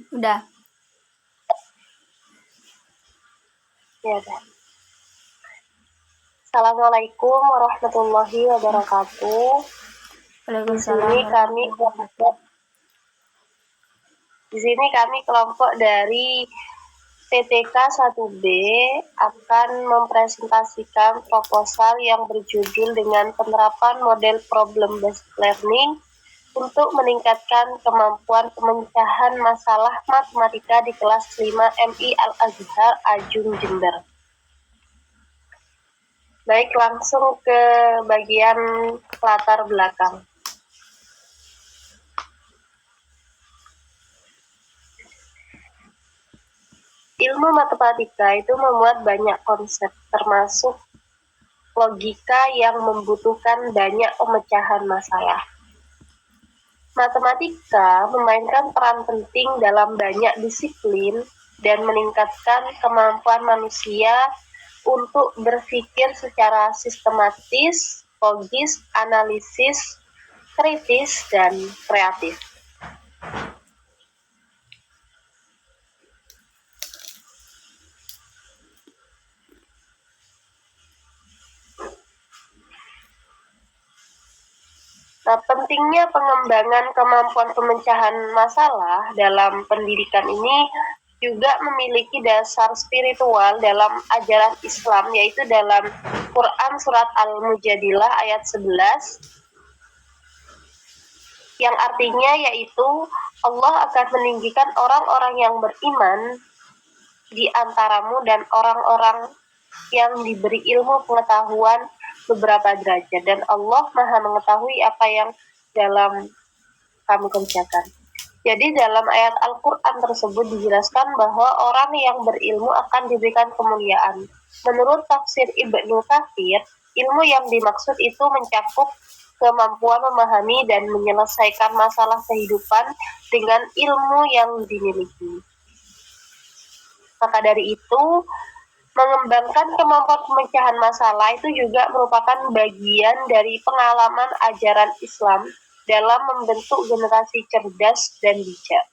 Udah. Ya udah. Assalamualaikum warahmatullahi wabarakatuh. Di sini kami kelompok dari PTK 1B akan mempresentasikan proposal yang berjudul dengan penerapan model problem based learning untuk meningkatkan kemampuan pemecahan masalah matematika di kelas 5 MI Al-Azhar Ajung Jember. Baik, langsung ke bagian latar belakang. Ilmu matematika itu memuat banyak konsep, termasuk logika yang membutuhkan banyak pemecahan masalah. Matematika memainkan peran penting dalam banyak disiplin dan meningkatkan kemampuan manusia untuk berpikir secara sistematis, logis, analisis, kritis, dan kreatif. Nah, pentingnya pengembangan kemampuan pemecahan masalah dalam pendidikan ini juga memiliki dasar spiritual dalam ajaran Islam, yaitu dalam Quran Surat Al-Mujadilah ayat 11, yang artinya yaitu Allah akan meninggikan orang-orang yang beriman di antaramu dan orang-orang yang diberi ilmu pengetahuan beberapa derajat, dan Allah Maha mengetahui apa yang dalam kami kerjakan. Jadi dalam ayat Al-Quran tersebut dijelaskan bahwa orang yang berilmu akan diberikan kemuliaan. Menurut tafsir Ibnu Katsir, ilmu yang dimaksud itu mencakup kemampuan memahami dan menyelesaikan masalah kehidupan dengan ilmu yang dimiliki. Maka dari itu, mengembangkan kemampuan pemecahan masalah itu juga merupakan bagian dari pengalaman ajaran Islam dalam membentuk generasi cerdas dan bijak.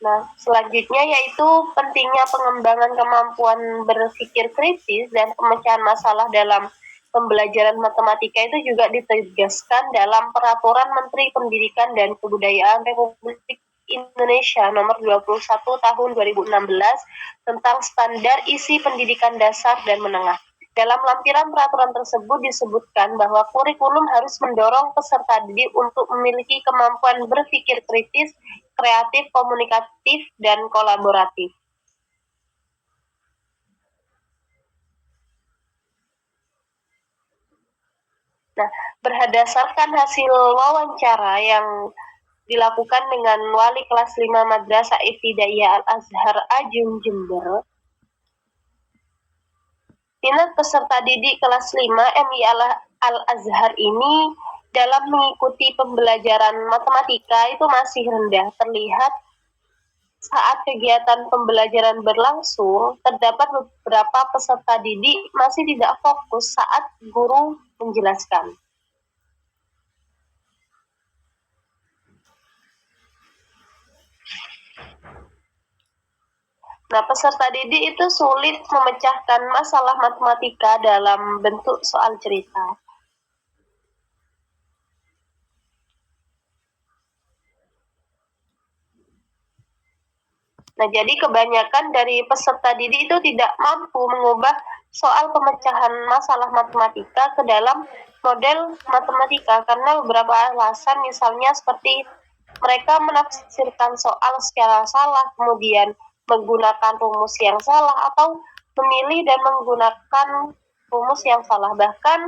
Nah, selanjutnya yaitu pentingnya pengembangan kemampuan berpikir kritis dan pemecahan masalah dalam pembelajaran matematika itu juga ditegaskan dalam Peraturan Menteri Pendidikan dan Kebudayaan Republik Indonesia nomor 21 tahun 2016 tentang standar isi pendidikan dasar dan menengah. Dalam lampiran peraturan tersebut disebutkan bahwa kurikulum harus mendorong peserta didik untuk memiliki kemampuan berpikir kritis, kreatif, komunikatif, dan kolaboratif. Nah, berdasarkan hasil wawancara yang dilakukan dengan wali kelas 5 Madrasah Ibtidaiyah Al-Azhar Ajung Jember, minat peserta didik kelas 5 MI Al-Azhar ini dalam mengikuti pembelajaran matematika itu masih rendah. Terlihat saat kegiatan pembelajaran berlangsung, terdapat beberapa peserta didik masih tidak fokus saat guru menjelaskan. Nah, peserta didik itu sulit memecahkan masalah matematika dalam bentuk soal cerita. Nah, jadi kebanyakan dari peserta didik itu tidak mampu mengubah soal pemecahan masalah matematika ke dalam model matematika karena beberapa alasan, misalnya seperti mereka menafsirkan soal secara salah, kemudian menggunakan rumus yang salah, atau memilih dan menggunakan rumus yang salah. Bahkan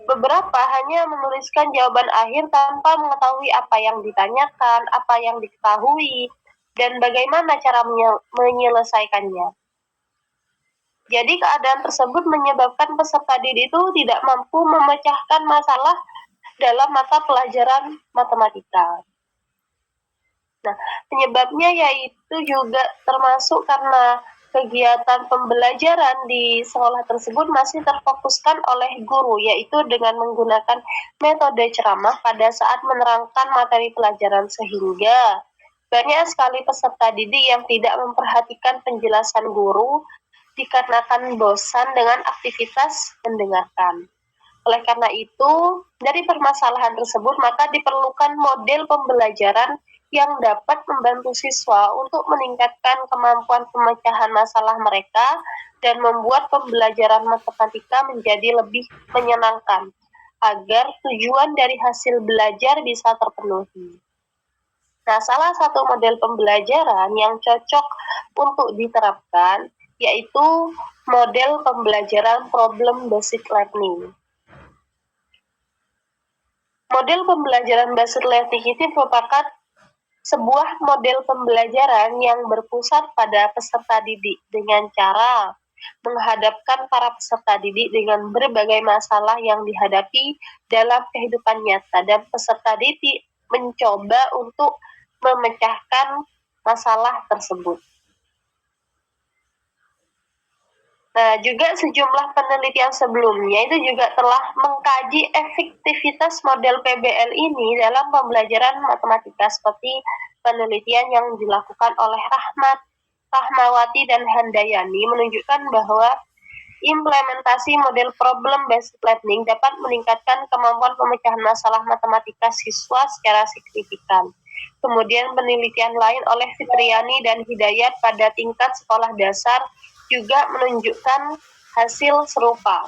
beberapa hanya menuliskan jawaban akhir tanpa mengetahui apa yang ditanyakan, apa yang diketahui, dan bagaimana cara menyelesaikannya. Jadi keadaan tersebut menyebabkan peserta didik itu tidak mampu memecahkan masalah dalam mata pelajaran matematika. Nah, penyebabnya yaitu juga termasuk karena kegiatan pembelajaran di sekolah tersebut masih terfokuskan oleh guru, yaitu dengan menggunakan metode ceramah pada saat menerangkan materi pelajaran, sehingga banyak sekali peserta didik yang tidak memperhatikan penjelasan guru dikarenakan bosan dengan aktivitas mendengarkan. Oleh karena itu, dari permasalahan tersebut maka diperlukan model pembelajaran yang dapat membantu siswa untuk meningkatkan kemampuan pemecahan masalah mereka dan membuat pembelajaran matematika menjadi lebih menyenangkan, agar tujuan dari hasil belajar bisa terpenuhi. Nah, salah satu model pembelajaran yang cocok untuk diterapkan yaitu model pembelajaran problem based learning. Model pembelajaran based learning ini merupakan sebuah model pembelajaran yang berpusat pada peserta didik dengan cara menghadapkan para peserta didik dengan berbagai masalah yang dihadapi dalam kehidupan nyata, dan peserta didik mencoba untuk memecahkan masalah tersebut. Nah, juga sejumlah penelitian sebelumnya itu juga telah mengkaji efektivitas model PBL ini dalam pembelajaran matematika, seperti penelitian yang dilakukan oleh Rahmawati dan Handayani menunjukkan bahwa implementasi model problem based learning dapat meningkatkan kemampuan pemecahan masalah matematika siswa secara signifikan. Kemudian penelitian lain oleh Fitriani dan Hidayat pada tingkat sekolah dasar juga menunjukkan hasil serupa,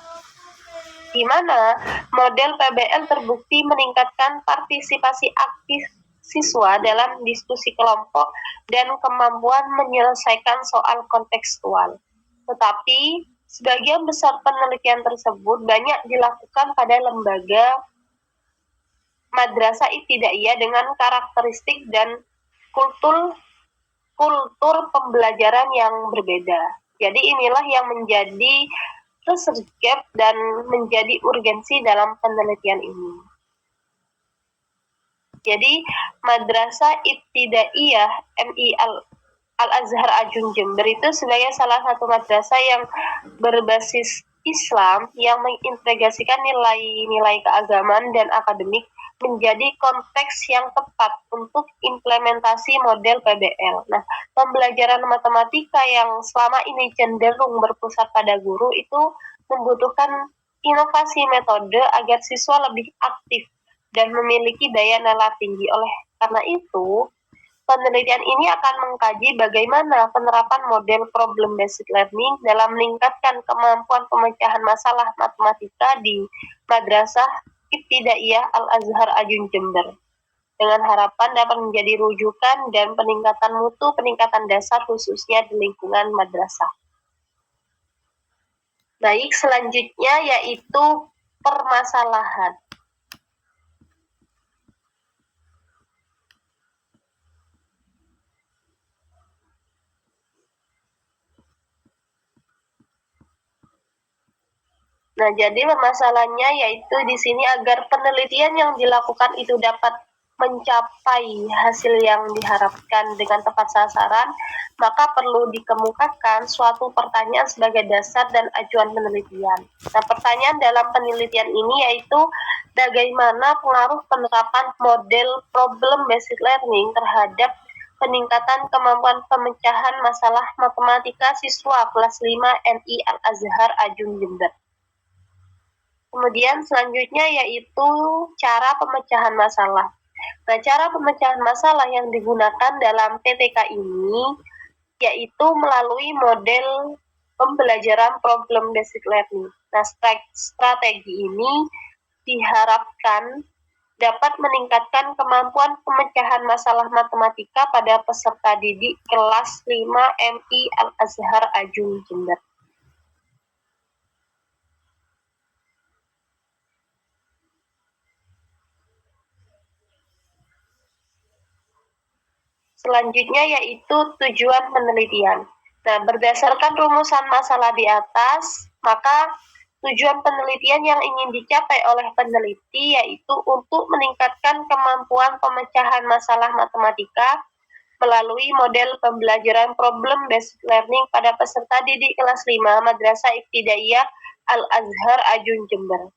di mana model PBL terbukti meningkatkan partisipasi aktif siswa dalam diskusi kelompok dan kemampuan menyelesaikan soal kontekstual. Tetapi, sebagian besar penelitian tersebut banyak dilakukan pada lembaga madrasah ibtidaiyah dengan karakteristik dan kultur pembelajaran yang berbeda. Jadi inilah yang menjadi research gap dan menjadi urgensi dalam penelitian ini. Jadi Madrasah Ibtidaiyah MI Al-Azhar Ajun Jember itu sebagai salah satu madrasah yang berbasis Islam yang mengintegrasikan nilai-nilai keagamaan dan akademik menjadi konteks yang tepat untuk implementasi model PBL. Nah, pembelajaran matematika yang selama ini cenderung berpusat pada guru itu membutuhkan inovasi metode agar siswa lebih aktif dan memiliki daya nalar tinggi. Oleh karena itu, penelitian ini akan mengkaji bagaimana penerapan model problem based learning dalam meningkatkan kemampuan pemecahan masalah matematika di Madrasah Ibtidaiyah Al-Azhar Ajun Jember, dengan harapan dapat menjadi rujukan dan peningkatan mutu peningkatan dasar khususnya di lingkungan madrasah. Baik, selanjutnya yaitu permasalahan. Nah, jadi permasalahannya yaitu di sini agar penelitian yang dilakukan itu dapat mencapai hasil yang diharapkan dengan tepat sasaran, maka perlu dikemukakan suatu pertanyaan sebagai dasar dan acuan penelitian. Nah, pertanyaan dalam penelitian ini yaitu bagaimana pengaruh penerapan model problem based learning terhadap peningkatan kemampuan pemecahan masalah matematika siswa kelas 5 MI Al-Azhar Ajun Jember. Kemudian selanjutnya yaitu cara pemecahan masalah. Nah, cara pemecahan masalah yang digunakan dalam PTK ini yaitu melalui model pembelajaran problem based learning. Nah, strategi ini diharapkan dapat meningkatkan kemampuan pemecahan masalah matematika pada peserta didik kelas 5 MI Al-Azhar Ajun Jember. Selanjutnya yaitu tujuan penelitian. Nah, berdasarkan rumusan masalah di atas, maka tujuan penelitian yang ingin dicapai oleh peneliti yaitu untuk meningkatkan kemampuan pemecahan masalah matematika melalui model pembelajaran problem based learning pada peserta didik kelas 5 Madrasah Ibtidaiyah Al-Azhar Ajun Jember.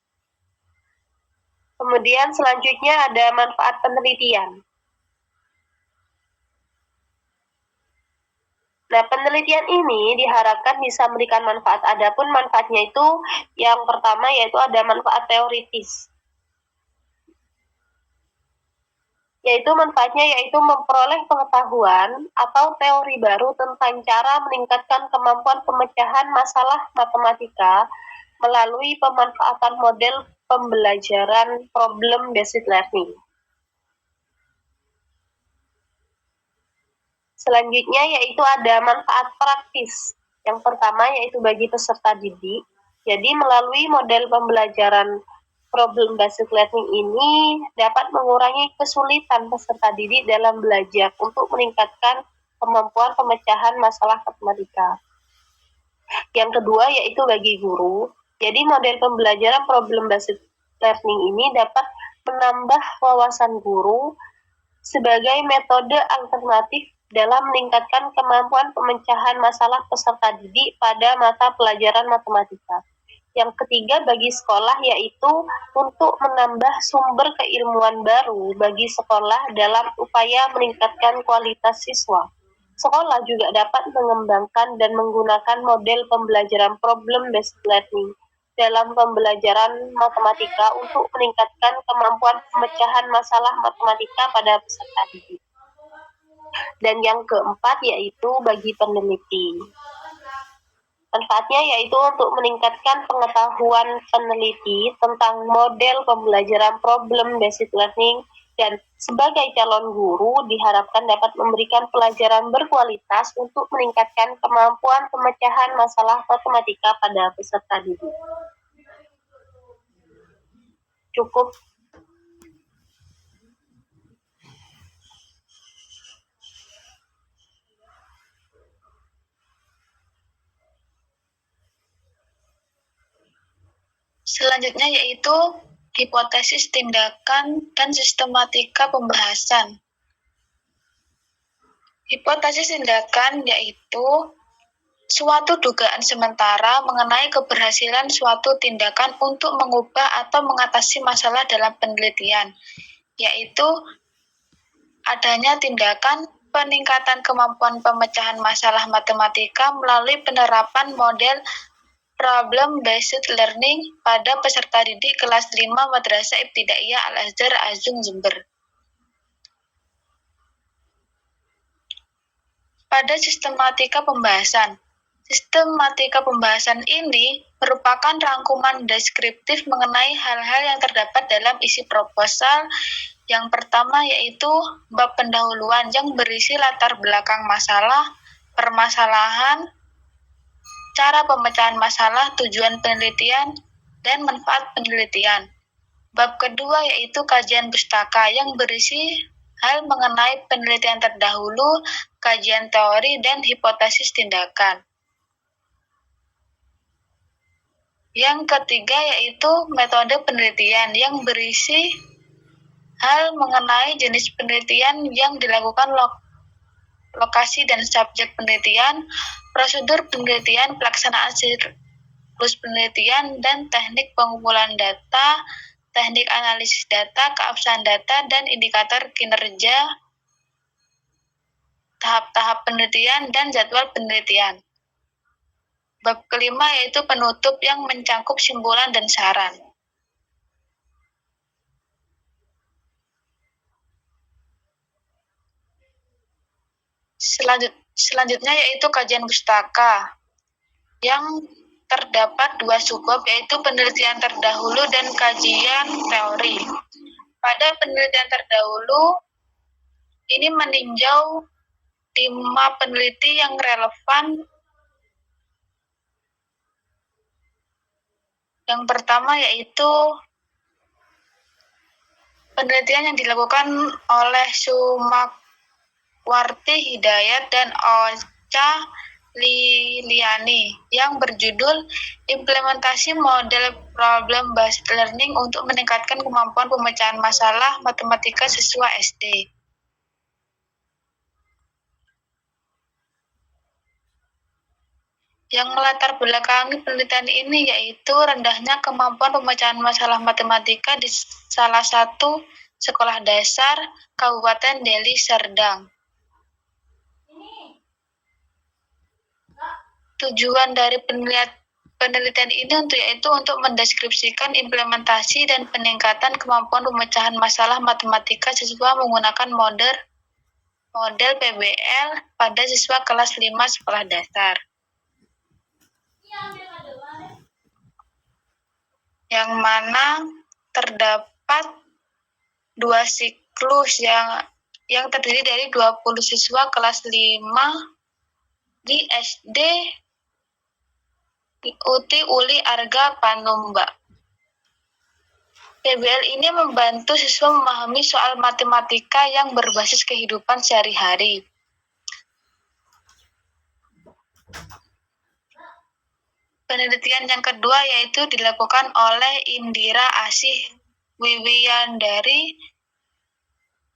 Kemudian selanjutnya ada manfaat penelitian. Nah, penelitian ini diharapkan bisa memberikan manfaat. Adapun manfaatnya itu yang pertama yaitu ada manfaat teoritis. Yaitu manfaatnya yaitu memperoleh pengetahuan atau teori baru tentang cara meningkatkan kemampuan pemecahan masalah matematika melalui pemanfaatan model pembelajaran problem based learning. Selanjutnya yaitu ada manfaat praktis. Yang pertama yaitu bagi peserta didik. Jadi melalui model pembelajaran problem based learning ini dapat mengurangi kesulitan peserta didik dalam belajar untuk meningkatkan kemampuan pemecahan masalah matematika. Yang kedua yaitu bagi guru. Jadi model pembelajaran problem based learning ini dapat menambah wawasan guru sebagai metode alternatif dalam meningkatkan kemampuan pemecahan masalah peserta didik pada mata pelajaran matematika. Yang ketiga bagi sekolah yaitu untuk menambah sumber keilmuan baru bagi sekolah dalam upaya meningkatkan kualitas siswa. Sekolah juga dapat mengembangkan dan menggunakan model pembelajaran problem based learning dalam pembelajaran matematika untuk meningkatkan kemampuan pemecahan masalah matematika pada peserta didik. Dan yang keempat yaitu bagi peneliti. Manfaatnya yaitu untuk meningkatkan pengetahuan peneliti tentang model pembelajaran problem based learning dan sebagai calon guru diharapkan dapat memberikan pelajaran berkualitas untuk meningkatkan kemampuan pemecahan masalah matematika pada peserta didik. Cukup. Selanjutnya yaitu hipotesis tindakan dan sistematika pembahasan. Hipotesis tindakan yaitu suatu dugaan sementara mengenai keberhasilan suatu tindakan untuk mengubah atau mengatasi masalah dalam penelitian, yaitu adanya tindakan peningkatan kemampuan pemecahan masalah matematika melalui penerapan model problem based learning pada peserta didik kelas 5 Madrasah Ibtidaiyah Al-Azhar Ajun Jember. Pada sistematika pembahasan. Sistematika pembahasan ini merupakan rangkuman deskriptif mengenai hal-hal yang terdapat dalam isi proposal. Yang pertama yaitu bab pendahuluan yang berisi latar belakang masalah, permasalahan, cara pemecahan masalah, tujuan penelitian, dan manfaat penelitian. Bab kedua yaitu kajian pustaka yang berisi hal mengenai penelitian terdahulu, kajian teori, dan hipotesis tindakan. Yang ketiga yaitu metode penelitian yang berisi hal mengenai jenis penelitian yang dilakukan, lokasi dan subjek penelitian, prosedur penelitian, pelaksanaan siklus penelitian, dan teknik pengumpulan data, teknik analisis data, keabsahan data, dan indikator kinerja, tahap-tahap penelitian, dan jadwal penelitian. Bab kelima yaitu penutup yang mencangkup simpulan dan saran. Selanjutnya yaitu kajian pustaka yang terdapat dua subbab yaitu penelitian terdahulu dan kajian teori. Pada penelitian terdahulu ini meninjau 5 peneliti yang relevan. Yang pertama yaitu penelitian yang dilakukan oleh Sumakwarti Hidayat dan Ocha Liliani yang berjudul Implementasi Model Problem Based Learning untuk Meningkatkan Kemampuan Pemecahan Masalah Matematika Siswa SD. Yang melatar belakangi penelitian ini yaitu rendahnya kemampuan pemecahan masalah matematika di salah satu sekolah dasar Kabupaten Deli Serdang. Tujuan dari penelitian ini yaitu untuk mendeskripsikan implementasi dan peningkatan kemampuan pemecahan masalah matematika siswa menggunakan model PBL pada siswa kelas 5 sekolah dasar. Yang mana terdapat 2 siklus yang terdiri dari 20 siswa kelas 5 di SD Uti Uli Arga Panumba. PBL ini membantu siswa memahami soal matematika yang berbasis kehidupan sehari-hari. Penelitian yang kedua yaitu dilakukan oleh Indira Asih Wiwiyandari,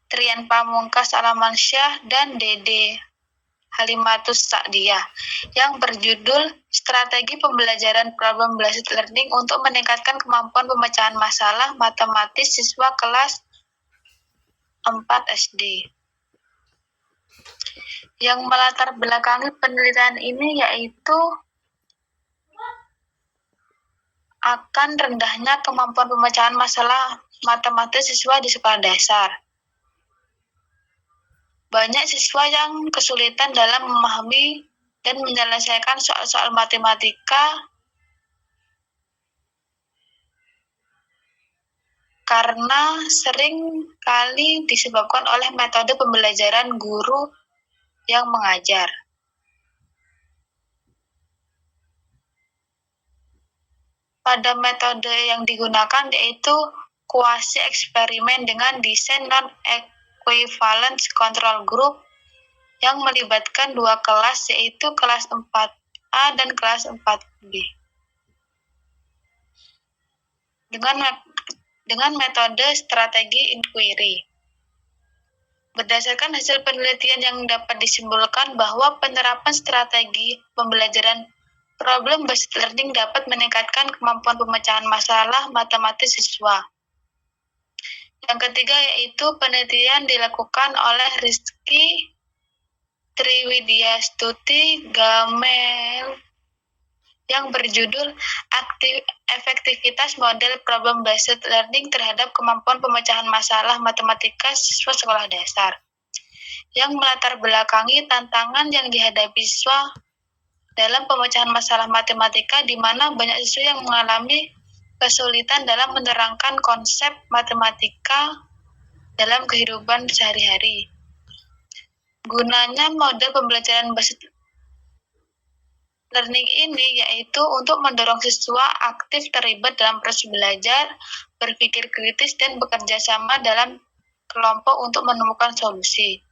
Trian Pamungkas Alamansyah, dan Dede Halimatus Sa'diyah yang berjudul Strategi Pembelajaran Problem-Based Learning untuk Meningkatkan Kemampuan Pemecahan Masalah Matematis Siswa Kelas 4 SD. Yang melatar belakangi penelitian ini yaitu akan rendahnya kemampuan pemecahan masalah matematis siswa di sekolah dasar. Banyak siswa yang kesulitan dalam memahami dan menyelesaikan soal-soal matematika karena sering kali disebabkan oleh metode pembelajaran guru yang mengajar. Pada metode yang digunakan yaitu kuasi eksperimen dengan desain non-equivalence control group yang melibatkan 2 kelas yaitu kelas 4A dan kelas 4B. Dengan metode strategi inquiry. Berdasarkan hasil penelitian yang dapat disimpulkan bahwa penerapan strategi pembelajaran problem-based learning dapat meningkatkan kemampuan pemecahan masalah matematis siswa. Yang ketiga yaitu penelitian dilakukan oleh Rizky Triwidyastuti Gamel yang berjudul Efektivitas Model Problem-Based Learning terhadap Kemampuan Pemecahan Masalah Matematika Siswa Sekolah Dasar, yang melatar belakangi tantangan yang dihadapi siswa dalam pemecahan masalah matematika di mana banyak siswa yang mengalami kesulitan dalam menerangkan konsep matematika dalam kehidupan sehari-hari. Gunanya model pembelajaran based learning ini yaitu untuk mendorong siswa aktif terlibat dalam proses belajar, berpikir kritis, dan bekerja sama dalam kelompok untuk menemukan solusi.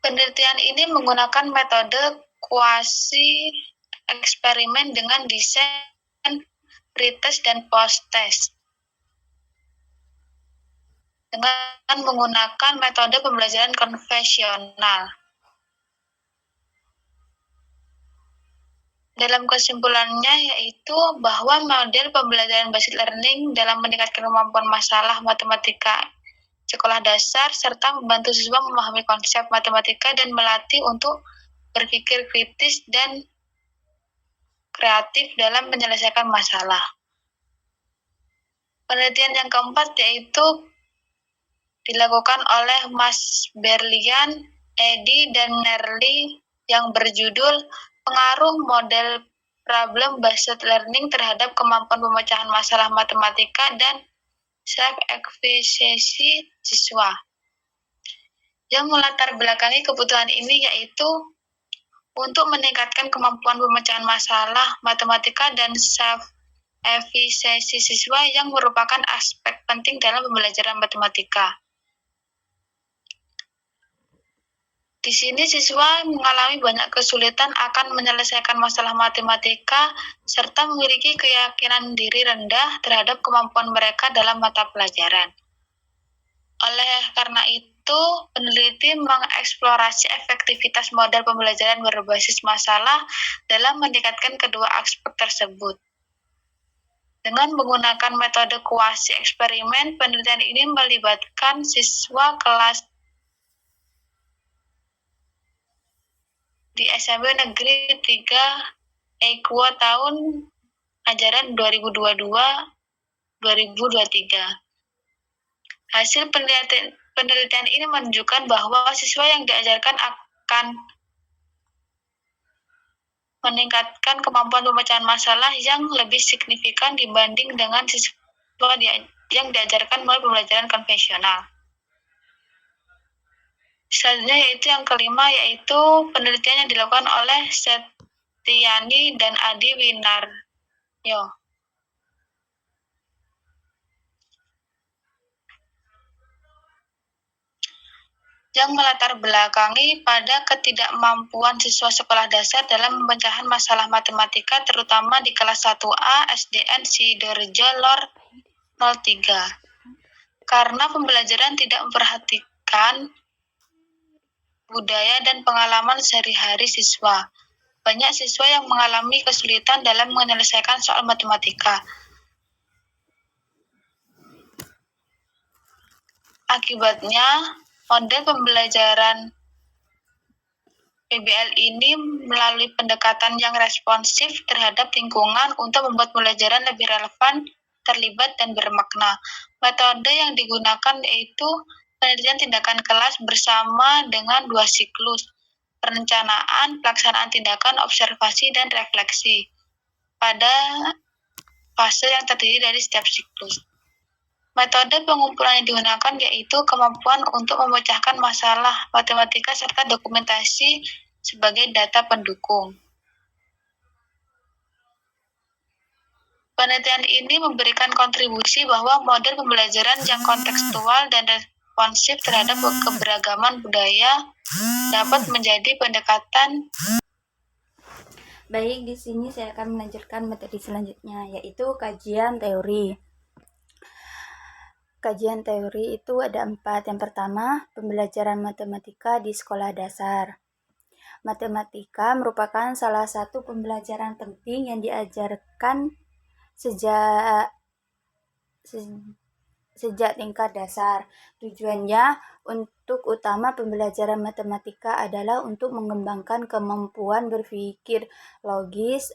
Penelitian ini menggunakan metode kuasi eksperimen dengan desain pretest dan post-test dengan menggunakan metode pembelajaran konvensional. Dalam kesimpulannya yaitu bahwa model pembelajaran based learning dalam meningkatkan kemampuan masalah matematika sekolah dasar serta membantu siswa memahami konsep matematika dan melatih untuk berpikir kritis dan kreatif dalam menyelesaikan masalah. Penelitian yang keempat yaitu dilakukan oleh Mas Berlian, Edi, dan Nerli yang berjudul Pengaruh Model Problem-Based Learning terhadap Kemampuan Pemecahan Masalah Matematika dan Self-Efficacy Siswa. Yang melatar belakangi kebutuhan ini yaitu untuk meningkatkan kemampuan pemecahan masalah matematika dan self-efficacy siswa yang merupakan aspek penting dalam pembelajaran matematika. Di sini siswa mengalami banyak kesulitan akan menyelesaikan masalah matematika serta memiliki keyakinan diri rendah terhadap kemampuan mereka dalam mata pelajaran. Oleh karena itu, itu, peneliti mengeksplorasi efektivitas model pembelajaran berbasis masalah dalam meningkatkan kedua aspek tersebut. Dengan menggunakan metode kuasi eksperimen, penelitian ini melibatkan siswa kelas di SMP Negeri 3 Equo tahun ajaran 2022-2023. Hasil penelitian ini menunjukkan bahwa siswa yang diajarkan akan meningkatkan kemampuan pemecahan masalah yang lebih signifikan dibanding dengan siswa yang diajarkan melalui pembelajaran konvensional. Selanjutnya yaitu yang kelima, yaitu penelitian yang dilakukan oleh Setiani dan Adi Winaryo. Yang melatar belakangi pada ketidakmampuan siswa sekolah dasar dalam pemecahan masalah matematika terutama di kelas 1A SDN Sidorejo Lor 03. Karena pembelajaran tidak memperhatikan budaya dan pengalaman sehari-hari siswa. Banyak siswa yang mengalami kesulitan dalam menyelesaikan soal matematika. Akibatnya, model pembelajaran PBL ini melalui pendekatan yang responsif terhadap lingkungan untuk membuat pembelajaran lebih relevan, terlibat, dan bermakna. Metode yang digunakan yaitu penelitian tindakan kelas bersama dengan 2 siklus, perencanaan, pelaksanaan tindakan, observasi, dan refleksi pada fase yang terdiri dari setiap siklus. Metode pengumpulan yang digunakan yaitu kemampuan untuk memecahkan masalah matematika serta dokumentasi sebagai data pendukung. Penelitian ini memberikan kontribusi bahwa model pembelajaran yang kontekstual dan responsif terhadap keberagaman budaya dapat menjadi pendekatan. Baik, di sini saya akan melanjutkan materi selanjutnya, yaitu kajian teori. Kajian teori itu ada 4. Yang pertama, pembelajaran matematika di sekolah dasar. Matematika merupakan salah satu pembelajaran penting yang diajarkan sejak tingkat dasar. Tujuannya untuk utama pembelajaran matematika adalah untuk mengembangkan kemampuan berpikir logis,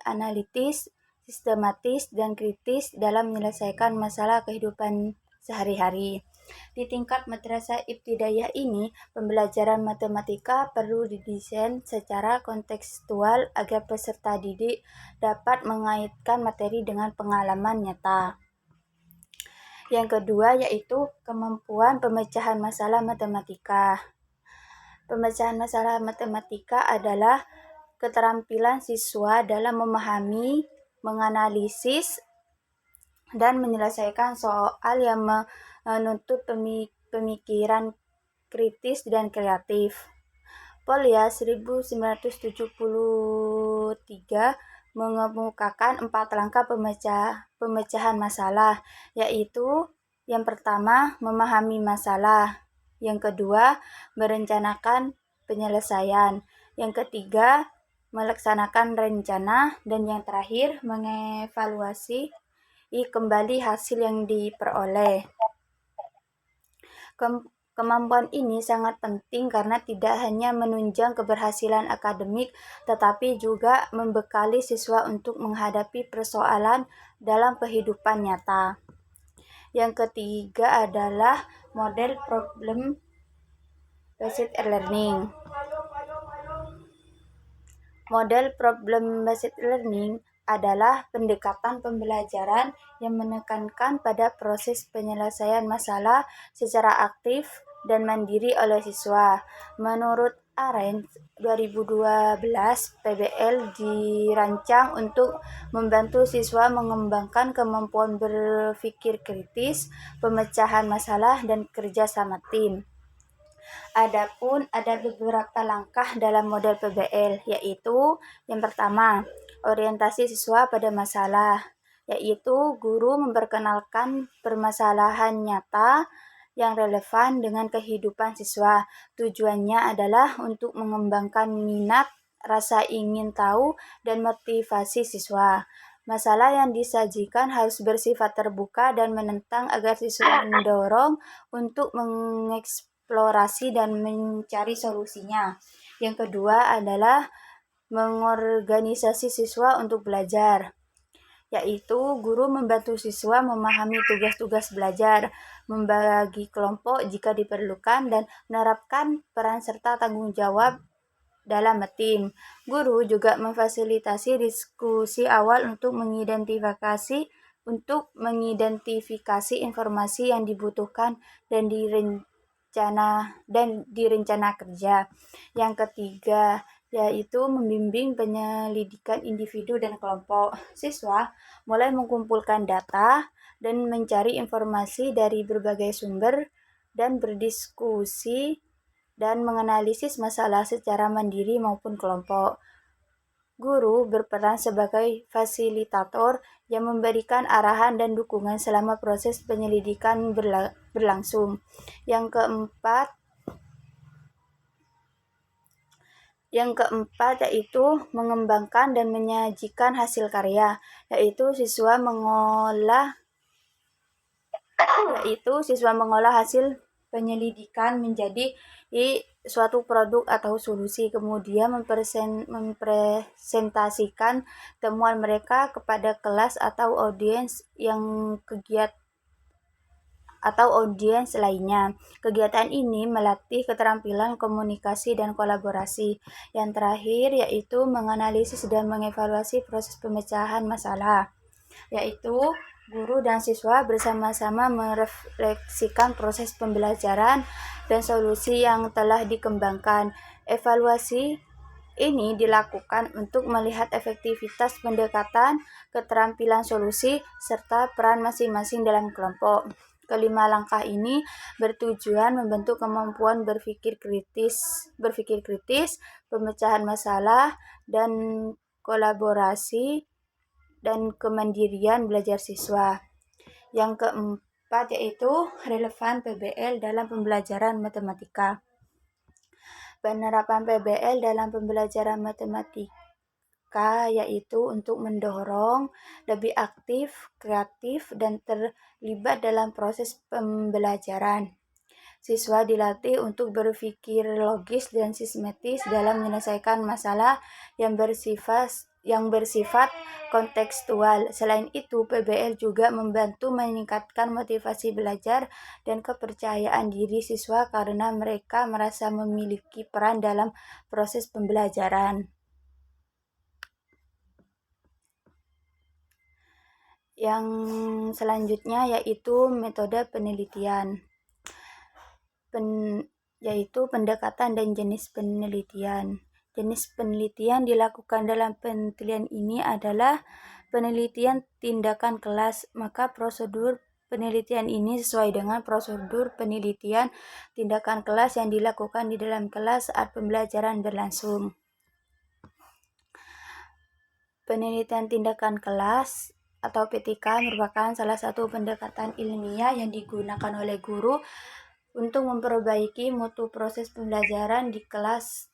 analitis, sistematis, dan kritis dalam menyelesaikan masalah kehidupan sehari-hari. Di tingkat madrasah ibtidaiyah ini, pembelajaran matematika perlu didesain secara kontekstual agar peserta didik dapat mengaitkan materi dengan pengalaman nyata. Yang kedua yaitu kemampuan pemecahan masalah matematika. Pemecahan masalah matematika adalah keterampilan siswa dalam memahami, menganalisis, dan menyelesaikan soal yang menuntut pemikiran kritis dan kreatif. Polya 1973 mengemukakan 4 langkah pemecahan masalah, yaitu yang pertama, memahami masalah. Yang kedua, merencanakan penyelesaian. Yang ketiga, melaksanakan rencana. Dan yang terakhir, mengevaluasi kembali hasil yang diperoleh. Kemampuan ini sangat penting karena tidak hanya menunjang keberhasilan akademik, tetapi juga membekali siswa untuk menghadapi persoalan dalam kehidupan nyata. Yang ketiga adalah model problem based learning. Model problem based learning adalah pendekatan pembelajaran yang menekankan pada proses penyelesaian masalah secara aktif dan mandiri oleh siswa. Menurut Arendt 2012, PBL dirancang untuk membantu siswa mengembangkan kemampuan berpikir kritis, pemecahan masalah, dan kerja sama tim. Adapun ada beberapa langkah dalam model PBL, yaitu yang pertama, orientasi siswa pada masalah, yaitu guru memperkenalkan permasalahan nyata yang relevan dengan kehidupan siswa. Tujuannya adalah untuk mengembangkan minat, rasa ingin tahu, dan motivasi siswa. Masalah yang disajikan harus bersifat terbuka dan menentang agar siswa mendorong untuk mengeksplorasi dan mencari solusinya. Yang kedua adalah mengorganisasi siswa untuk belajar, yaitu guru membantu siswa memahami tugas-tugas belajar, membagi kelompok jika diperlukan, dan menerapkan peran serta tanggung jawab dalam tim. Guru juga memfasilitasi diskusi awal untuk mengidentifikasi informasi yang dibutuhkan dan direncana kerja. Yang ketiga yaitu membimbing penyelidikan individu dan kelompok. Siswa mulai mengumpulkan data dan mencari informasi dari berbagai sumber dan berdiskusi dan menganalisis masalah secara mandiri maupun kelompok. Guru berperan sebagai fasilitator yang memberikan arahan dan dukungan selama proses penyelidikan berlangsung. Yang keempat yaitu mengembangkan dan menyajikan hasil karya, yaitu siswa mengolah hasil penyelidikan menjadi suatu produk atau solusi, kemudian mempresentasikan temuan mereka kepada kelas atau audiens lainnya. Kegiatan ini melatih keterampilan komunikasi dan kolaborasi. Yang terakhir yaitu menganalisis dan mengevaluasi proses pemecahan masalah, yaitu guru dan siswa bersama-sama merefleksikan proses pembelajaran dan solusi yang telah dikembangkan. Evaluasi ini dilakukan untuk melihat efektivitas pendekatan, keterampilan solusi, serta peran masing-masing dalam kelompok. Kelima langkah ini bertujuan membentuk kemampuan berpikir kritis, pemecahan masalah, dan kolaborasi dan kemandirian belajar siswa. Yang keempat yaitu relevan PBL dalam pembelajaran matematika. Penerapan PBL dalam pembelajaran matematika yaitu untuk mendorong lebih aktif, kreatif, dan terlibat dalam proses pembelajaran. Siswa dilatih untuk berpikir logis dan sistematis dalam menyelesaikan masalah yang bersifat kontekstual. Selain itu, PBL juga membantu meningkatkan motivasi belajar dan kepercayaan diri siswa karena mereka merasa memiliki peran dalam proses pembelajaran. Yang selanjutnya yaitu metode penelitian. Yaitu pendekatan dan jenis penelitian. Jenis penelitian dilakukan dalam penelitian ini adalah penelitian tindakan kelas, maka prosedur penelitian ini sesuai dengan prosedur penelitian tindakan kelas yang dilakukan di dalam kelas saat pembelajaran berlangsung. Penelitian tindakan kelas atau PTK merupakan salah satu pendekatan ilmiah yang digunakan oleh guru untuk memperbaiki mutu proses pembelajaran di kelas.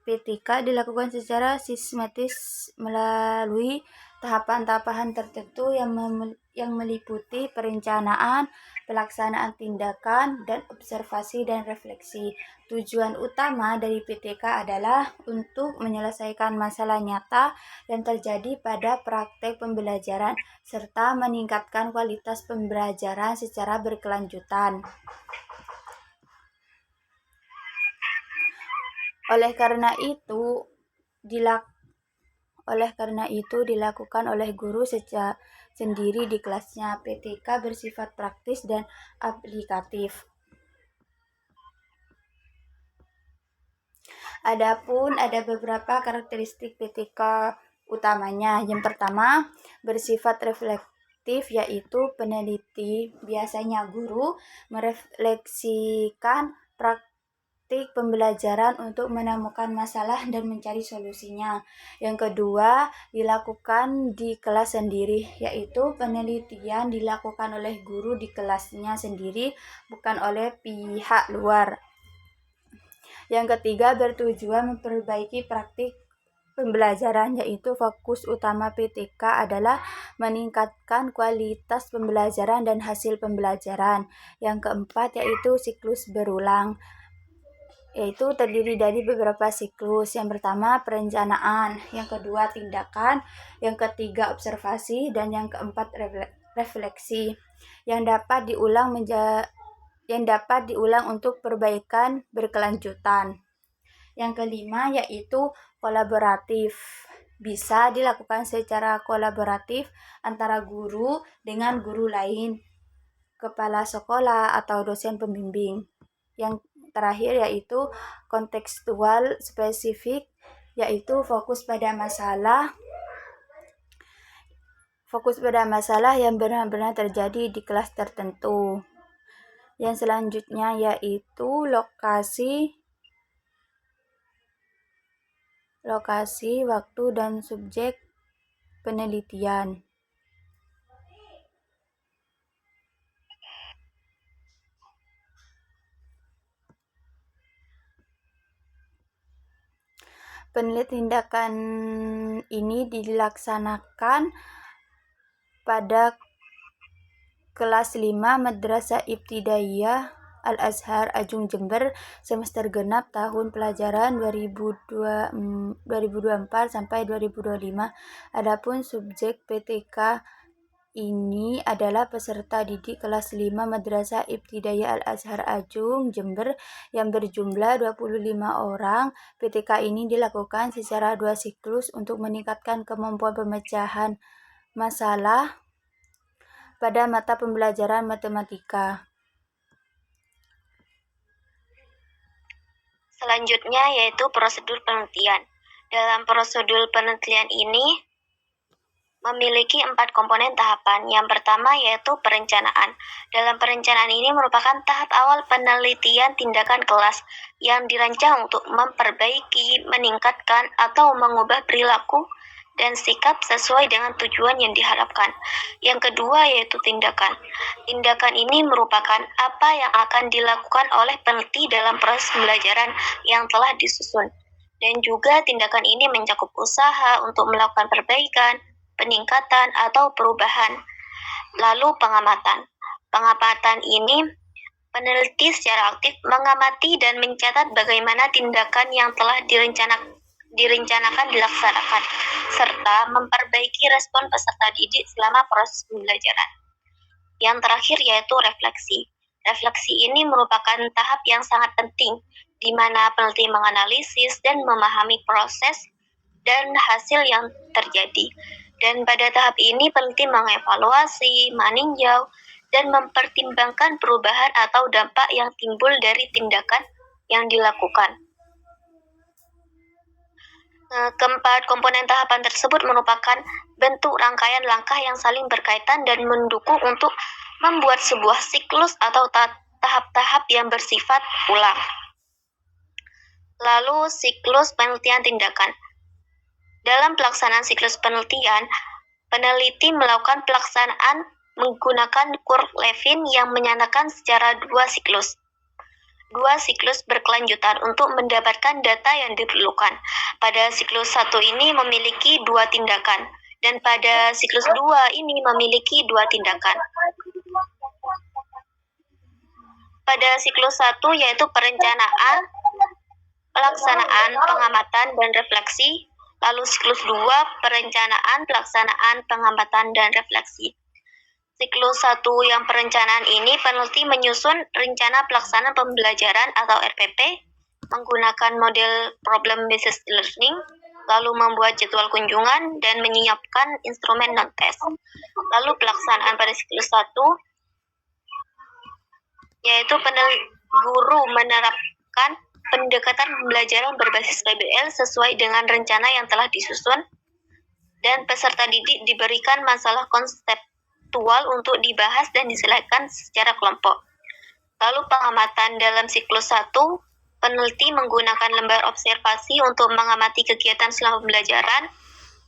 PTK dilakukan secara sistematis melalui tahapan-tahapan tertentu yang meliputi perencanaan, pelaksanaan tindakan, dan observasi dan refleksi. Tujuan utama dari PTK adalah untuk menyelesaikan masalah nyata yang terjadi pada praktek pembelajaran serta meningkatkan kualitas pembelajaran secara berkelanjutan. Oleh karena itu dilakukan oleh guru secara sendiri di kelasnya. PTK bersifat praktis dan aplikatif. Adapun ada beberapa karakteristik PTK utamanya. Yang pertama, bersifat reflektif, yaitu peneliti, biasanya guru, merefleksikan praktik pembelajaran untuk menemukan masalah dan mencari solusinya. Yang kedua, dilakukan di kelas sendiri, yaitu penelitian dilakukan oleh guru di kelasnya sendiri, bukan oleh pihak luar. Yang ketiga, bertujuan memperbaiki praktik pembelajaran, yaitu fokus utama PTK adalah meningkatkan kualitas pembelajaran dan hasil pembelajaran. Yang keempat, yaitu siklus berulang, yaitu terdiri dari beberapa siklus. Yang pertama, perencanaan, yang kedua, tindakan, yang ketiga, observasi, dan yang keempat, refleksi yang dapat diulang untuk perbaikan berkelanjutan. Yang kelima, yaitu kolaboratif. Bisa dilakukan secara kolaboratif antara guru dengan guru lain, kepala sekolah, atau dosen pembimbing. Yang terakhir, yaitu kontekstual spesifik, yaitu fokus pada masalah yang benar-benar terjadi di kelas tertentu. Yang selanjutnya yaitu lokasi, waktu, dan subjek penelitian. Tindakan ini dilaksanakan pada kelas 5 Madrasah Ibtidaiyah Al-Azhar Ajung Jember semester genap tahun pelajaran 2024 sampai 2025. Adapun subjek PTK ini adalah peserta didik kelas 5 Madrasah Ibtidaiyah Al-Azhar Ajung Jember yang berjumlah 25 orang. PTK ini dilakukan secara 2 siklus untuk meningkatkan kemampuan pemecahan masalah pada mata pembelajaran matematika. Selanjutnya yaitu prosedur penelitian. Dalam prosedur penelitian ini memiliki 4 komponen tahapan. Yang pertama yaitu perencanaan. Dalam perencanaan ini merupakan tahap awal penelitian tindakan kelas yang dirancang untuk memperbaiki, meningkatkan, atau mengubah perilaku dan sikap sesuai dengan tujuan yang diharapkan. Yang kedua yaitu tindakan. Tindakan ini merupakan apa yang akan dilakukan oleh peneliti dalam proses pembelajaran yang telah disusun. Dan juga tindakan ini mencakup usaha untuk melakukan perbaikan, peningkatan, atau perubahan. Lalu pengamatan. Pengamatan ini peneliti secara aktif mengamati dan mencatat bagaimana tindakan yang telah direncanakan dilaksanakan, serta memperbaiki respon peserta didik selama proses pembelajaran. Yang terakhir yaitu refleksi. Refleksi ini merupakan tahap yang sangat penting, di mana peneliti menganalisis dan memahami proses dan hasil yang terjadi. Dan pada tahap ini peneliti mengevaluasi, meninjau, dan mempertimbangkan perubahan atau dampak yang timbul dari tindakan yang dilakukan. Keempat komponen tahapan tersebut merupakan bentuk rangkaian langkah yang saling berkaitan dan mendukung untuk membuat sebuah siklus atau tahap-tahap yang bersifat ulang. Lalu siklus penelitian tindakan. Dalam pelaksanaan siklus penelitian, peneliti melakukan pelaksanaan menggunakan kurve Levin yang menyatakan secara 2 siklus berkelanjutan untuk mendapatkan data yang diperlukan. Pada siklus 1 ini memiliki 2 tindakan, dan pada siklus 2 ini memiliki 2 tindakan. Pada siklus 1 yaitu perencanaan, pelaksanaan, pengamatan, dan refleksi. Lalu siklus 2 perencanaan, pelaksanaan, pengamatan, dan refleksi. Siklus 1 yang perencanaan ini peneliti menyusun rencana pelaksanaan pembelajaran atau RPP menggunakan model problem based learning, lalu membuat jadwal kunjungan dan menyiapkan instrumen non-test. Lalu pelaksanaan pada siklus 1 yaitu guru menerapkan pendekatan pembelajaran berbasis PBL sesuai dengan rencana yang telah disusun, dan peserta didik diberikan masalah konseptual untuk dibahas dan diselesaikan secara kelompok. Lalu pengamatan dalam siklus 1 Peneliti menggunakan lembar observasi untuk mengamati kegiatan selama pembelajaran.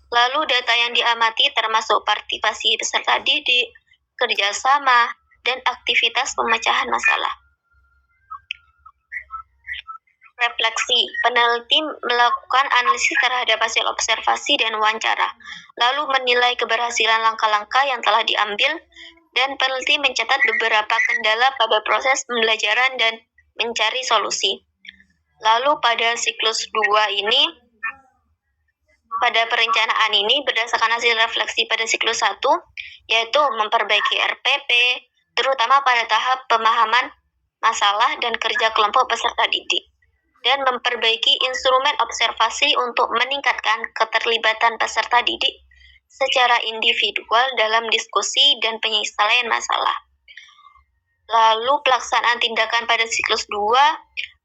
Lalu data yang diamati termasuk partisipasi peserta didik, kerjasama, dan aktivitas pemecahan masalah. Refleksi. Peneliti melakukan analisis terhadap hasil observasi dan wawancara, lalu menilai keberhasilan langkah-langkah yang telah diambil, dan peneliti mencatat beberapa kendala pada proses pembelajaran dan mencari solusi. Lalu pada siklus 2 ini, pada perencanaan ini berdasarkan hasil refleksi pada siklus 1, yaitu memperbaiki RPP, terutama pada tahap pemahaman masalah dan kerja kelompok peserta didik, dan memperbaiki instrumen observasi untuk meningkatkan keterlibatan peserta didik secara individual dalam diskusi dan penyelesaian masalah. Lalu pelaksanaan tindakan pada siklus 2,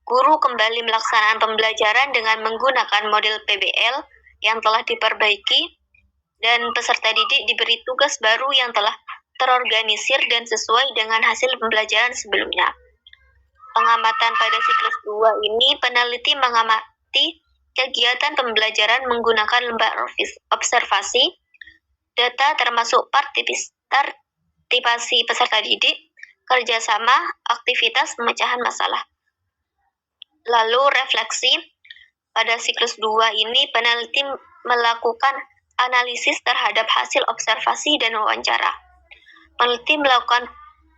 guru kembali melaksanakan pembelajaran dengan menggunakan model PBL yang telah diperbaiki, dan peserta didik diberi tugas baru yang telah terorganisir dan sesuai dengan hasil pembelajaran sebelumnya. Pengamatan pada siklus 2 ini, peneliti mengamati kegiatan pembelajaran menggunakan lembar observasi, data termasuk partisipasi peserta didik, kerjasama, aktivitas pemecahan masalah. Lalu refleksi. Pada siklus 2 ini, peneliti melakukan analisis terhadap hasil observasi dan wawancara. Peneliti melakukan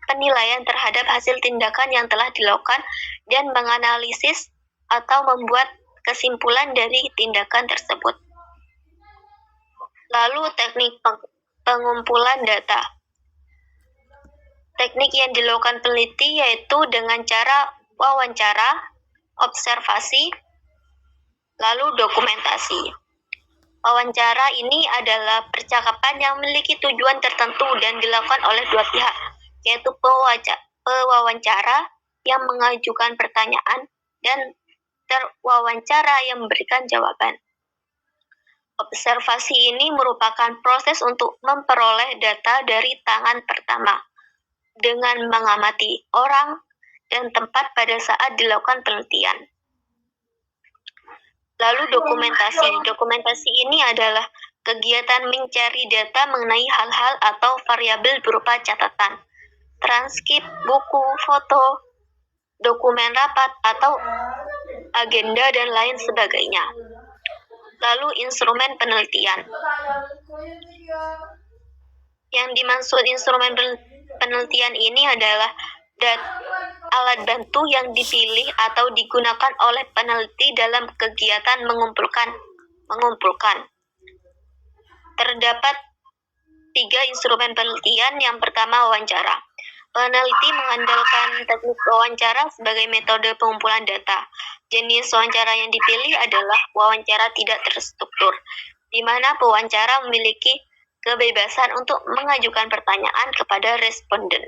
penilaian terhadap hasil tindakan yang telah dilakukan dan menganalisis atau membuat kesimpulan dari tindakan tersebut. Lalu teknik pengumpulan data. Teknik yang dilakukan peneliti yaitu dengan cara wawancara, observasi, lalu dokumentasi. Wawancara ini adalah percakapan yang memiliki tujuan tertentu dan dilakukan oleh dua pihak, yaitu pewawancara yang mengajukan pertanyaan dan terwawancara yang memberikan jawaban. Observasi ini merupakan proses untuk memperoleh data dari tangan pertama dengan mengamati orang dan tempat pada saat dilakukan penelitian. Lalu dokumentasi. Dokumentasi ini adalah kegiatan mencari data mengenai hal-hal atau variabel berupa catatan, transkrip, buku, foto, dokumen rapat, atau agenda, dan lain sebagainya. Lalu instrumen penelitian. Yang dimaksud instrumen penelitian ini adalah alat bantu yang dipilih atau digunakan oleh peneliti dalam kegiatan mengumpulkan. Terdapat 3 instrumen penelitian. Yang pertama, wawancara. Peneliti mengandalkan teknik wawancara sebagai metode pengumpulan data. Jenis wawancara yang dipilih adalah wawancara tidak terstruktur, di mana pewawancara memiliki kebebasan untuk mengajukan pertanyaan kepada responden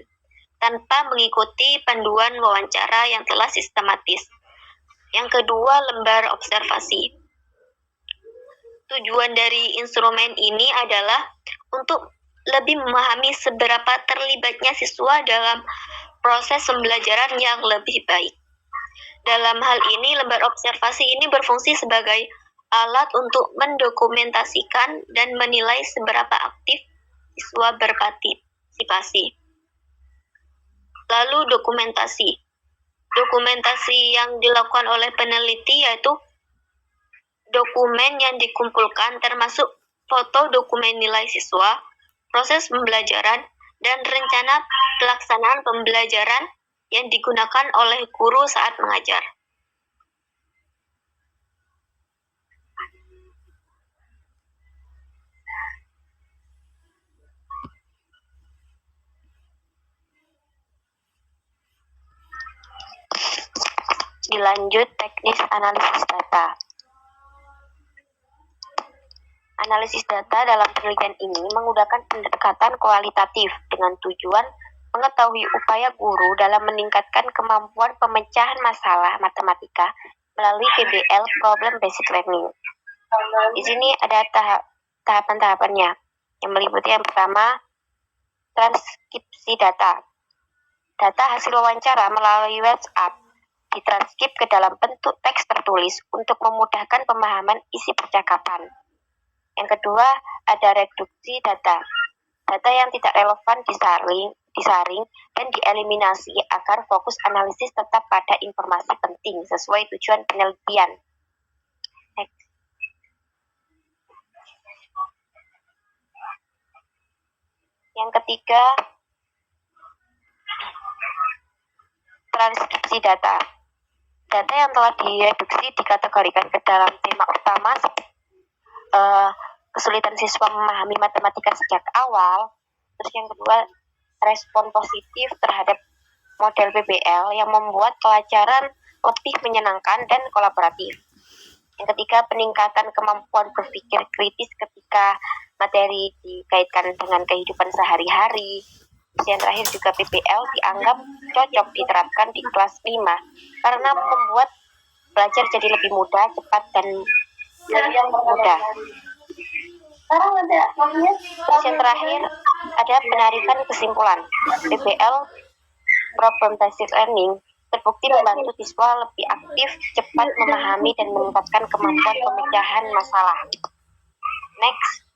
tanpa mengikuti panduan wawancara yang telah sistematis. Yang kedua, lembar observasi. Tujuan dari instrumen ini adalah untuk lebih memahami seberapa terlibatnya siswa dalam proses pembelajaran yang lebih baik. Dalam hal ini, lembar observasi ini berfungsi sebagai alat untuk mendokumentasikan dan menilai seberapa aktif siswa berpartisipasi. Lalu dokumentasi. Dokumentasi yang dilakukan oleh peneliti yaitu dokumen yang dikumpulkan termasuk foto dokumen nilai siswa, proses pembelajaran, dan rencana pelaksanaan pembelajaran yang digunakan oleh guru saat mengajar. Dilanjut teknis analisis data. Analisis data dalam penelitian ini menggunakan pendekatan kualitatif dengan tujuan mengetahui upaya guru dalam meningkatkan kemampuan pemecahan masalah matematika melalui PBL (Problem Based Learning). Di sini ada tahapan-tahapannya, yang meliputi yang pertama, transkripsi data. Data hasil wawancara melalui WhatsApp ditranskrip ke dalam bentuk teks tertulis untuk memudahkan pemahaman isi percakapan. Yang kedua, ada reduksi data. Data yang tidak relevan disaring dan dieliminasi agar fokus analisis tetap pada informasi penting sesuai tujuan penelitian. Next. Yang ketiga, transkripsi data. Data yang telah direduksi dikategorikan ke dalam tema utama, kesulitan siswa memahami matematika sejak awal. Terus yang kedua, respon positif terhadap model PBL yang membuat pelajaran lebih menyenangkan dan kolaboratif. Yang ketiga, peningkatan kemampuan berpikir kritis ketika materi dikaitkan dengan kehidupan sehari-hari. Yang terakhir juga PBL dianggap cocok diterapkan di kelas 5 karena membuat belajar jadi lebih mudah, cepat, dan mudah. Terus yang terakhir ada penarikan kesimpulan. PBL Problem Based Learning terbukti membantu siswa lebih aktif, cepat memahami, dan meningkatkan kemampuan pemecahan masalah. Next.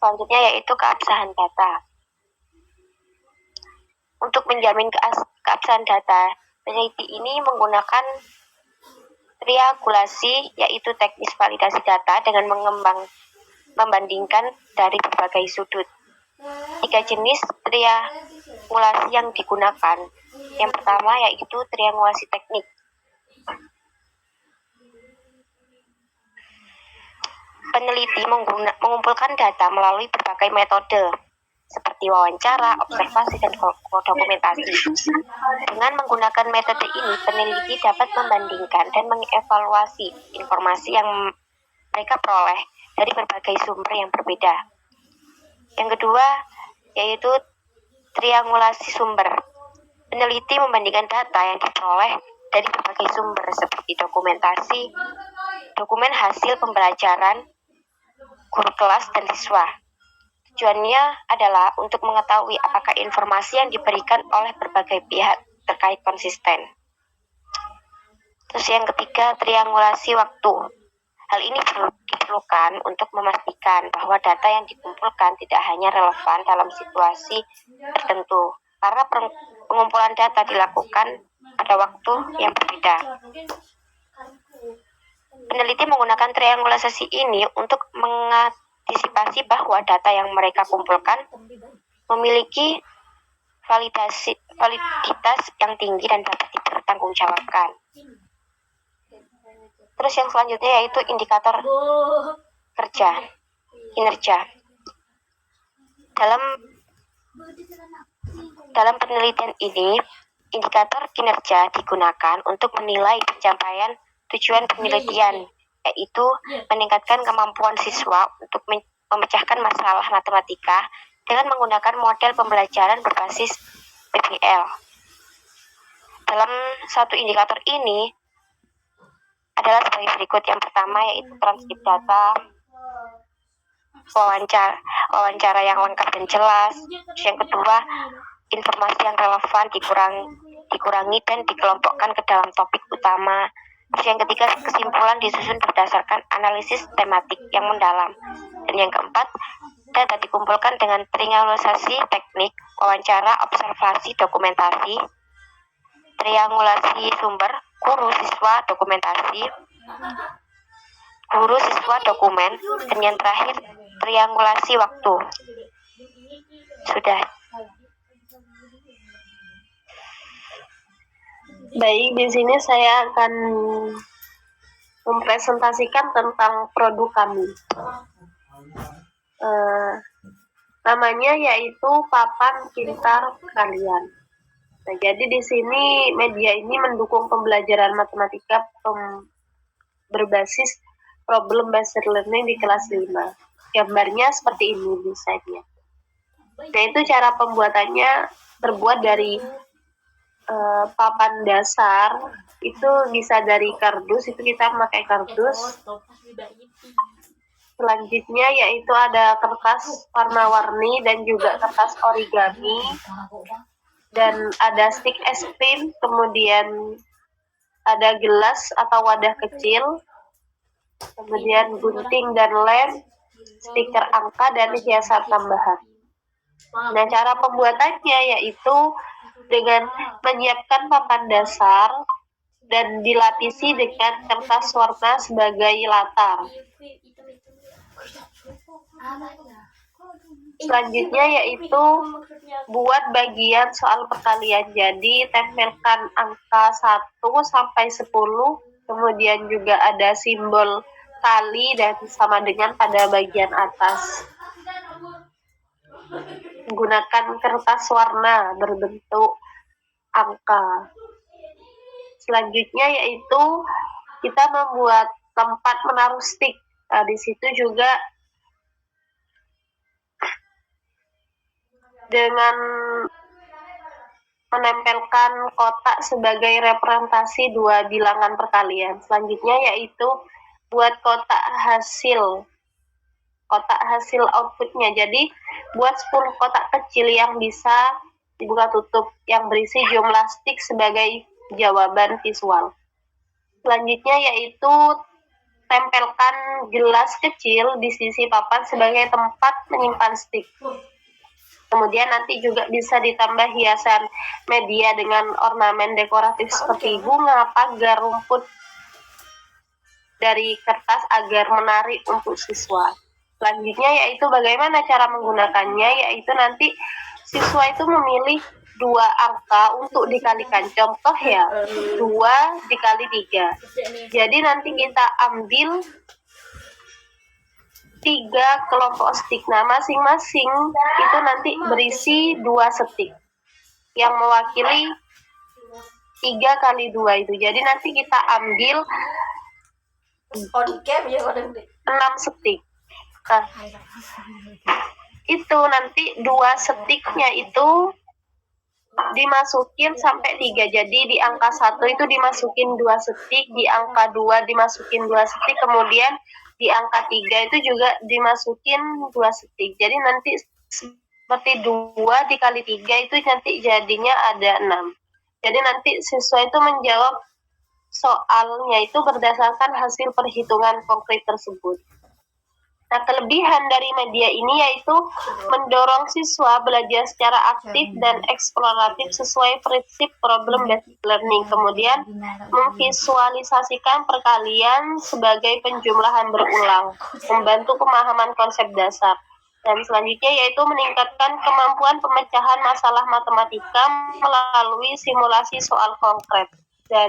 Selanjutnya yaitu keabsahan data. Untuk menjamin keabsahan data, peneliti ini menggunakan triangulasi, yaitu teknis validasi data dengan membandingkan dari berbagai sudut. 3 jenis triangulasi yang digunakan. Yang pertama yaitu triangulasi teknik. Peneliti mengumpulkan data melalui berbagai metode, seperti wawancara, observasi, dan dokumentasi. Dengan menggunakan metode ini, peneliti dapat membandingkan dan mengevaluasi informasi yang mereka peroleh dari berbagai sumber yang berbeda. Yang kedua, yaitu triangulasi sumber. Peneliti membandingkan data yang diperoleh dari berbagai sumber, seperti dokumentasi, dokumen hasil pembelajaran, guru kelas, dan siswa. Tujuannya adalah untuk mengetahui apakah informasi yang diberikan oleh berbagai pihak terkait konsisten. Terus yang ketiga, triangulasi waktu. Hal ini diperlukan untuk memastikan bahwa data yang dikumpulkan tidak hanya relevan dalam situasi tertentu, karena pengumpulan data dilakukan pada waktu yang berbeda. Peneliti menggunakan triangulasi ini untuk mengantisipasi bahwa data yang mereka kumpulkan memiliki validitas yang tinggi dan dapat dipertanggungjawabkan. Terus yang selanjutnya yaitu indikator kinerja. Dalam penelitian ini, indikator kinerja digunakan untuk menilai pencapaian tujuan penelitian, yaitu meningkatkan kemampuan siswa untuk memecahkan masalah matematika dengan menggunakan model pembelajaran berbasis PBL. Dalam satu indikator ini adalah sebagai berikut. Yang pertama yaitu transkrip data, wawancara yang lengkap dan jelas. Yang kedua, informasi yang relevan dikurangi dan dikelompokkan ke dalam topik utama. Yang ketiga, kesimpulan disusun berdasarkan analisis tematik yang mendalam. Dan yang keempat, data dikumpulkan dengan triangulasi teknik, wawancara, observasi, dokumentasi, triangulasi sumber, guru, siswa, dokumentasi, guru, siswa, dokumen, dan yang terakhir, triangulasi waktu. Sudah. Baik, di sini saya akan mempresentasikan tentang produk kami. Namanya yaitu Papan Pintar Kalian. Nah, jadi di sini media ini mendukung pembelajaran matematika berbasis problem based learning di kelas 5. Gambarnya seperti ini desainnya. Nah, itu cara pembuatannya terbuat dari papan dasar, itu bisa dari kardus, itu kita memakai kardus. Selanjutnya yaitu ada kertas warna-warni dan juga kertas origami, dan ada stick es krim, kemudian ada gelas atau wadah kecil, kemudian gunting dan lem, stiker angka, dan hiasan tambahan. Nah, cara pembuatannya yaitu dengan menyiapkan papan dasar dan dilapisi dengan kertas warna sebagai latar. Selanjutnya yaitu buat bagian soal perkalian. Jadi tempelkan angka 1 sampai 10, kemudian juga ada simbol kali dan sama dengan pada bagian atas. Gunakan kertas warna berbentuk angka. Selanjutnya yaitu kita membuat tempat menaruh stick. Nah, di situ juga dengan menempelkan kotak sebagai representasi dua bilangan perkalian. Selanjutnya yaitu buat kotak hasil outputnya. Jadi buat 10 kotak kecil yang bisa dibuka tutup yang berisi jumlah stick sebagai jawaban visual. Selanjutnya yaitu tempelkan gelas kecil di sisi papan sebagai tempat menyimpan stick. Kemudian nanti juga bisa ditambah hiasan media dengan ornamen dekoratif seperti bunga, pagar, rumput dari kertas agar menarik untuk siswa. Selanjutnya yaitu bagaimana cara menggunakannya, yaitu nanti siswa itu memilih 2 angka untuk dikalikan. Contoh ya, 2 dikali 3. Jadi nanti kita ambil 3 kelompok stick. Nah, masing-masing itu nanti berisi 2 stick yang mewakili 3 kali 2 itu. Jadi nanti kita ambil 6 stick. Nah, itu nanti 2 sticknya itu dimasukin sampai 3. Jadi di angka 1 itu dimasukin 2 stick, di angka 2 dimasukin 2 stick, kemudian di angka 3 itu juga dimasukin 2 stick. Jadi nanti seperti 2 dikali 3 itu nanti jadinya ada 6. Jadi nanti siswa itu menjawab soalnya itu berdasarkan hasil perhitungan konkret tersebut. Nah, kelebihan dari media ini yaitu mendorong siswa belajar secara aktif dan eksploratif sesuai prinsip problem-based learning. Kemudian memvisualisasikan perkalian sebagai penjumlahan berulang, membantu pemahaman konsep dasar. Dan selanjutnya yaitu meningkatkan kemampuan pemecahan masalah matematika melalui simulasi soal konkret. Dan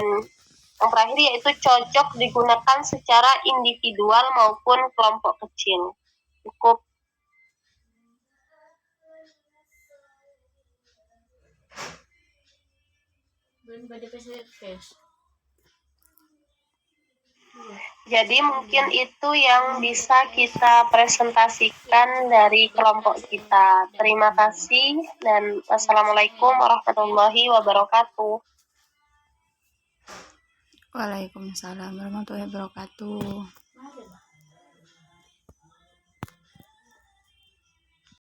yang terakhir yaitu cocok digunakan secara individual maupun kelompok kecil. Cukup. Jadi mungkin itu yang bisa kita presentasikan dari kelompok kita. Terima kasih dan wassalamualaikum warahmatullahi wabarakatuh. Waalaikumsalam warahmatullahi wabarakatuh.